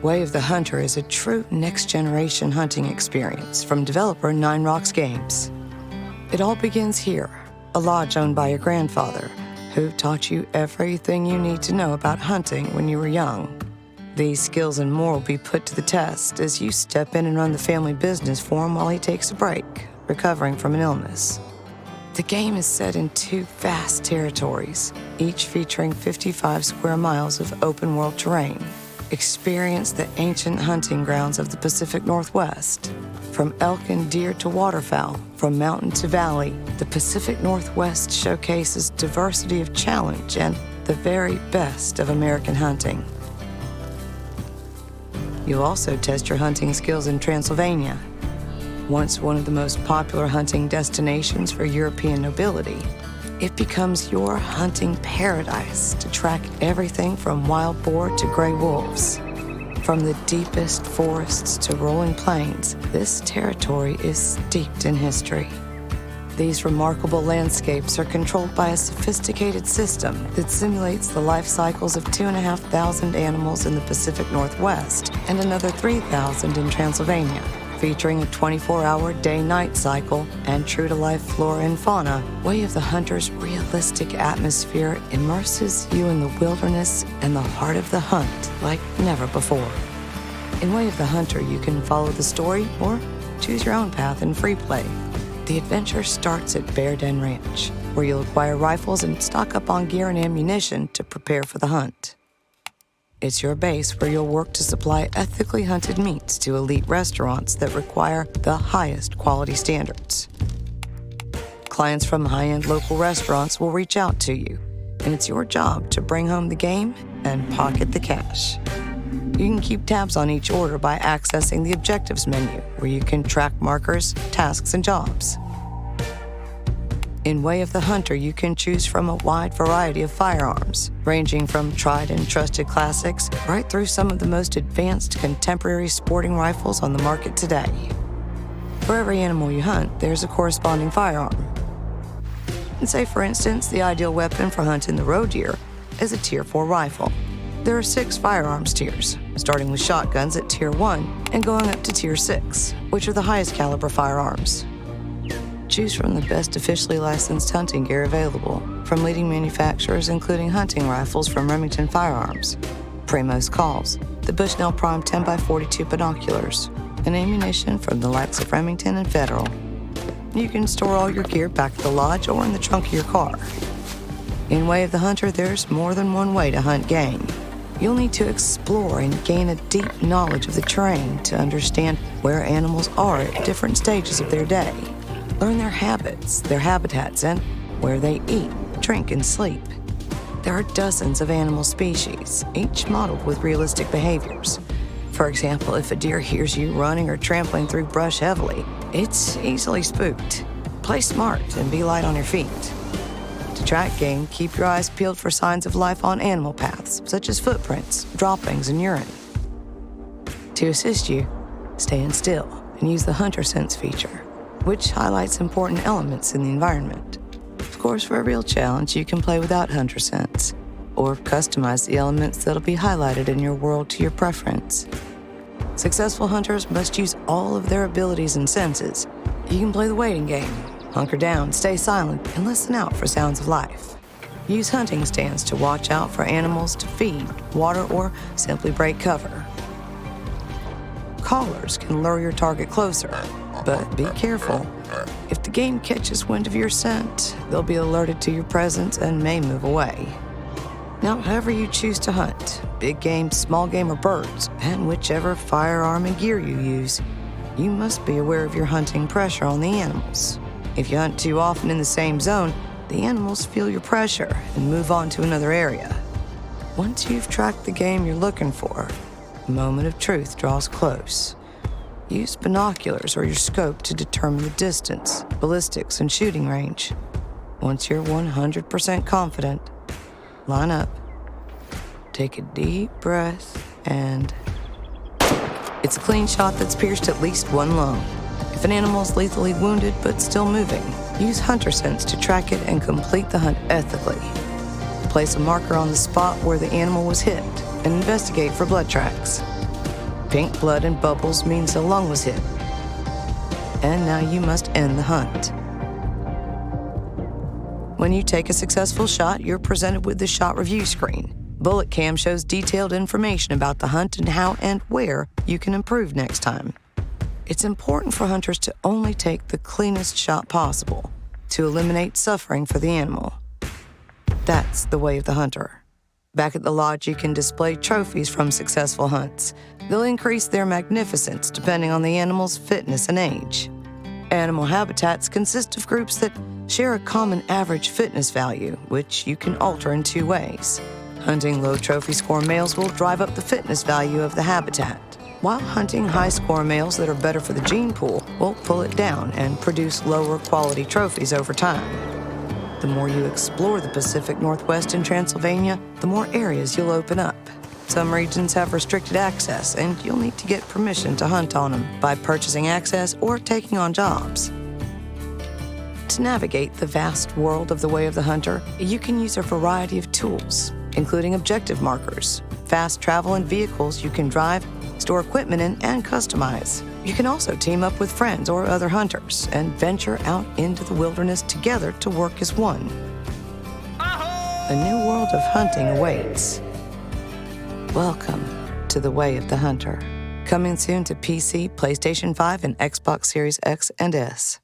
Way of the Hunter is a true next-generation hunting experience from developer Nine Rocks Games. It all begins here, a lodge owned by your grandfather, who taught you everything you need to know about hunting when you were young. These skills and more will be put to the test as you step in and run the family business for him while he takes a break, recovering from an illness. The game is set in 2 vast territories, each featuring 55 square miles of open-world terrain. Experience the ancient hunting grounds of the Pacific Northwest. From elk and deer to waterfowl, from mountain to valley, the Pacific Northwest showcases diversity of challenge and the very best of American hunting. You'll also test your hunting skills in Transylvania, once one of the most popular hunting destinations for European nobility. It becomes your hunting paradise to track everything from wild boar to gray wolves. From the deepest forests to rolling plains, this territory is steeped in history. These remarkable landscapes are controlled by a sophisticated system that simulates the life cycles of 2,500 animals in the Pacific Northwest and another 3,000 in Transylvania, featuring a 24-hour day-night cycle and true-to-life flora and fauna. Way of the Hunter's realistic atmosphere immerses you in the wilderness and the heart of the hunt like never before. In Way of the Hunter, you can follow the story or choose your own path in free play. The adventure starts at Bear Den Ranch, where you'll acquire rifles and stock up on gear and ammunition to prepare for the hunt. It's your base where you'll work to supply ethically hunted meats to elite restaurants that require the highest quality standards. Clients from high-end local restaurants will reach out to you, and it's your job to bring home the game and pocket the cash. You can keep tabs on each order by accessing the objectives menu, where you can track markers, tasks, and jobs. In Way of the Hunter, you can choose from a wide variety of firearms, ranging from tried and trusted classics right through some of the most advanced contemporary sporting rifles on the market today. For every animal you hunt, there's a corresponding firearm. And say, for instance, the ideal weapon for hunting the roe deer is a Tier 4 rifle. There are 6 firearms tiers, starting with shotguns at Tier 1 and going up to Tier 6, which are the highest caliber firearms. Choose from the best officially licensed hunting gear available from leading manufacturers including hunting rifles from Remington Firearms, Primos Calls, the Bushnell Prime 10x42 binoculars, and ammunition from the likes of Remington and Federal. You can store all your gear back at the lodge or in the trunk of your car. In Way of the Hunter, there's more than one way to hunt game. You'll need to explore and gain a deep knowledge of the terrain to understand where animals are at different stages of their day. Learn their habits, their habitats, and where they eat, drink, and sleep. There are dozens of animal species, each modeled with realistic behaviors. For example, if a deer hears you running or trampling through brush heavily, it's easily spooked. Play smart and be light on your feet. To track game, keep your eyes peeled for signs of life on animal paths, such as footprints, droppings, and urine. To assist you, stand still and use the Hunter Sense feature, which highlights important elements in the environment. Of course, for a real challenge, you can play without Hunter Sense, or customize the elements that'll be highlighted in your world to your preference. Successful hunters must use all of their abilities and senses. You can play the waiting game, hunker down, stay silent, and listen out for sounds of life. Use hunting stands to watch out for animals to feed, water, or simply break cover. Callers can lure your target closer, but be careful. If the game catches wind of your scent, they'll be alerted to your presence and may move away. Now, however you choose to hunt, big game, small game, or birds, and whichever firearm and gear you use, you must be aware of your hunting pressure on the animals. If you hunt too often in the same zone, the animals feel your pressure and move on to another area. Once you've tracked the game you're looking for, the moment of truth draws close. Use binoculars or your scope to determine the distance, ballistics, and shooting range. Once you're 100% confident, line up, take a deep breath, and it's a clean shot that's pierced at least one lung. If an animal is lethally wounded but still moving, use Hunter Sense to track it and complete the hunt ethically. Place a marker on the spot where the animal was hit and investigate for blood tracks. Pink blood and bubbles means a lung was hit. And now you must end the hunt. When you take a successful shot, you're presented with the shot review screen. Bullet Cam shows detailed information about the hunt and how and where you can improve next time. It's important for hunters to only take the cleanest shot possible to eliminate suffering for the animal. That's the way of the hunter. Back at the lodge, you can display trophies from successful hunts. They'll increase their magnificence depending on the animal's fitness and age. Animal habitats consist of groups that share a common average fitness value, which you can alter in two ways. Hunting low trophy score males will drive up the fitness value of the habitat, while hunting high score males that are better for the gene pool will pull it down and produce lower quality trophies over time. The more you explore the Pacific Northwest and Transylvania, the more areas you'll open up. Some regions have restricted access, and you'll need to get permission to hunt on them by purchasing access or taking on jobs. To navigate the vast world of the Way of the Hunter, you can use a variety of tools, including objective markers, fast travel and vehicles you can drive, store equipment in, and customize. You can also team up with friends or other hunters and venture out into the wilderness together to work as one. A new world of hunting awaits. Welcome to the Way of the Hunter. Coming soon to PC, PlayStation 5, and Xbox Series X and S.